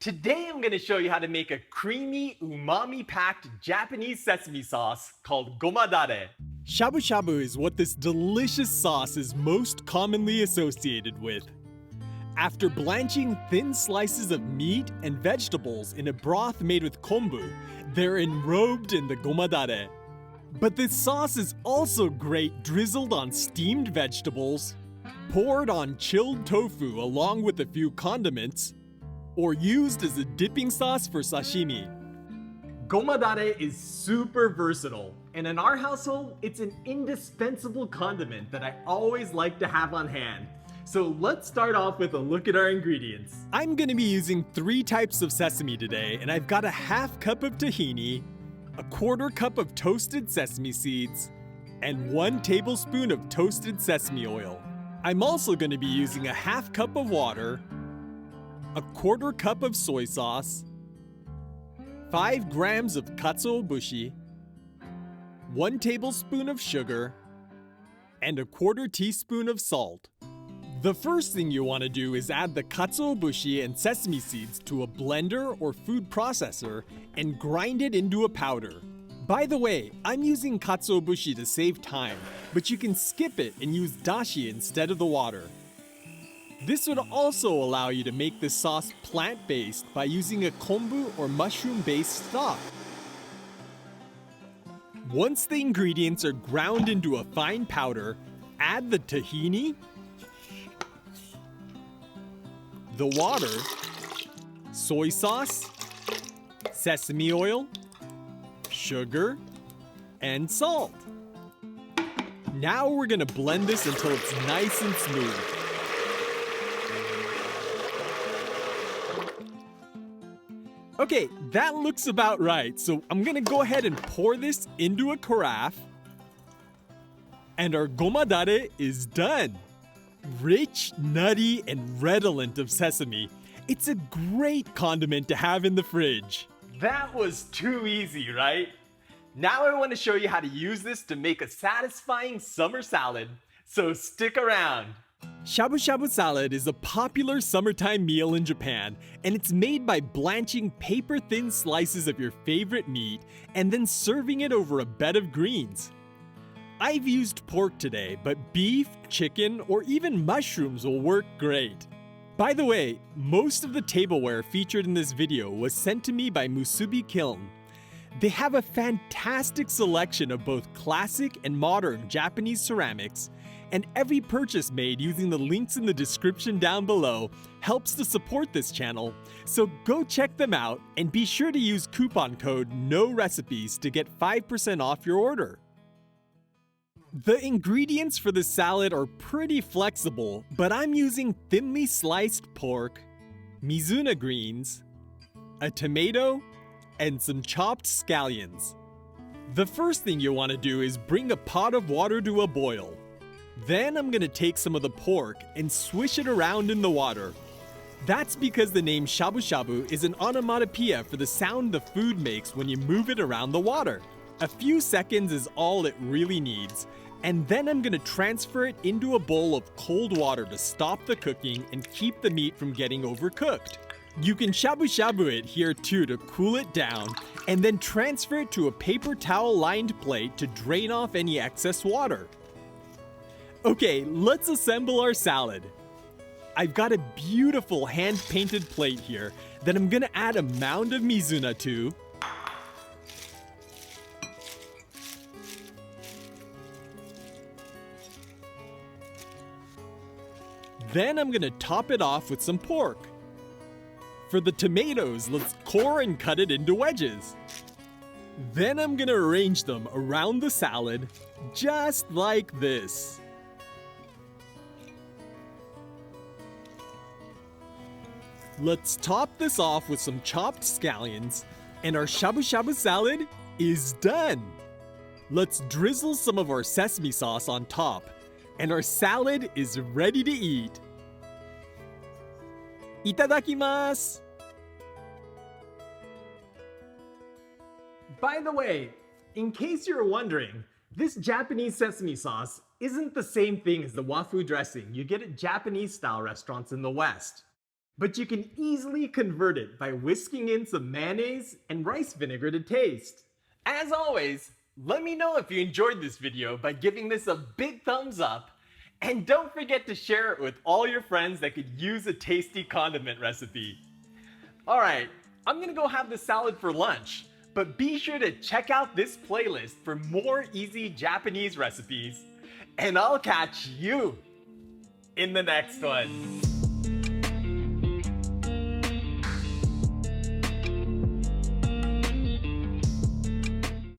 Today I'm going to show you how to make a creamy, umami-packed Japanese sesame sauce called Goma Dare. Shabu Shabu is what this delicious sauce is most commonly associated with. After blanching thin slices of meat and vegetables in a broth made with kombu, they're enrobed in the Goma Dare. But this sauce is also great drizzled on steamed vegetables, poured on chilled tofu along with a few condiments, or used as a dipping sauce for sashimi. Goma Dare is super versatile, and in our household, it's an indispensable condiment that I always like to have on hand. So let's start off with a look at our ingredients. I'm gonna be using 3 types of sesame today, and I've got a half cup of tahini, a quarter cup of toasted sesame seeds, and 1 tablespoon of toasted sesame oil. I'm also gonna be using a half cup of water, a quarter cup of soy sauce, 5 grams of katsuobushi, 1 tablespoon of sugar, and a quarter teaspoon of salt. The first thing you want to do is add the katsuobushi and sesame seeds to a blender or food processor and grind it into a powder. By the way, I'm using katsuobushi to save time, but you can skip it and use dashi instead of the water. This would also allow you to make this sauce plant-based by using a kombu or mushroom-based stock. Once the ingredients are ground into a fine powder, add the tahini, the water, soy sauce, sesame oil, sugar, and salt. Now we're gonna blend this until it's nice and smooth. Okay, that looks about right, so I'm gonna go ahead and pour this into a carafe. And our Goma Dare is done. Rich, nutty, and redolent of sesame. It's a great condiment to have in the fridge. That was too easy, right? Now I want to show you how to use this to make a satisfying summer salad, so stick around. Shabu Shabu Salad is a popular summertime meal in Japan, and it's made by blanching paper-thin slices of your favorite meat and then serving it over a bed of greens. I've used pork today, but beef, chicken, or even mushrooms will work great. By the way, most of the tableware featured in this video was sent to me by Musubi Kiln. They have a fantastic selection of both classic and modern Japanese ceramics, and every purchase made using the links in the description down below helps to support this channel, so go check them out and be sure to use coupon code NORECIPES to get 5% off your order. The ingredients for the salad are pretty flexible, but I'm using thinly sliced pork, mizuna greens, a tomato, and some chopped scallions. The first thing you want to do is bring a pot of water to a boil. Then I'm going to take some of the pork and swish it around in the water. That's because the name Shabu Shabu is an onomatopoeia for the sound the food makes when you move it around the water. A few seconds is all it really needs, and then I'm going to transfer it into a bowl of cold water to stop the cooking and keep the meat from getting overcooked. You can shabu shabu it here too to cool it down, and then transfer it to a paper towel lined plate to drain off any excess water. Okay, let's assemble our salad. I've got a beautiful hand-painted plate here that I'm gonna add a mound of mizuna to. Then I'm gonna top it off with some pork. For the tomatoes, let's core and cut it into wedges. Then I'm gonna arrange them around the salad, just like this. Let's top this off with some chopped scallions, and our shabu shabu salad is done. Let's drizzle some of our sesame sauce on top, and our salad is ready to eat. Itadakimasu! By the way, in case you're wondering, this Japanese sesame sauce isn't the same thing as the wafu dressing you get at Japanese-style restaurants in the West. but you can easily convert it by whisking in some mayonnaise and rice vinegar to taste. As always, let me know if you enjoyed this video by giving this a big thumbs up, and don't forget to share it with all your friends that could use a tasty condiment recipe. Alright, I'm gonna go have the salad for lunch, but be sure to check out this playlist for more easy Japanese recipes, and I'll catch you in the next one.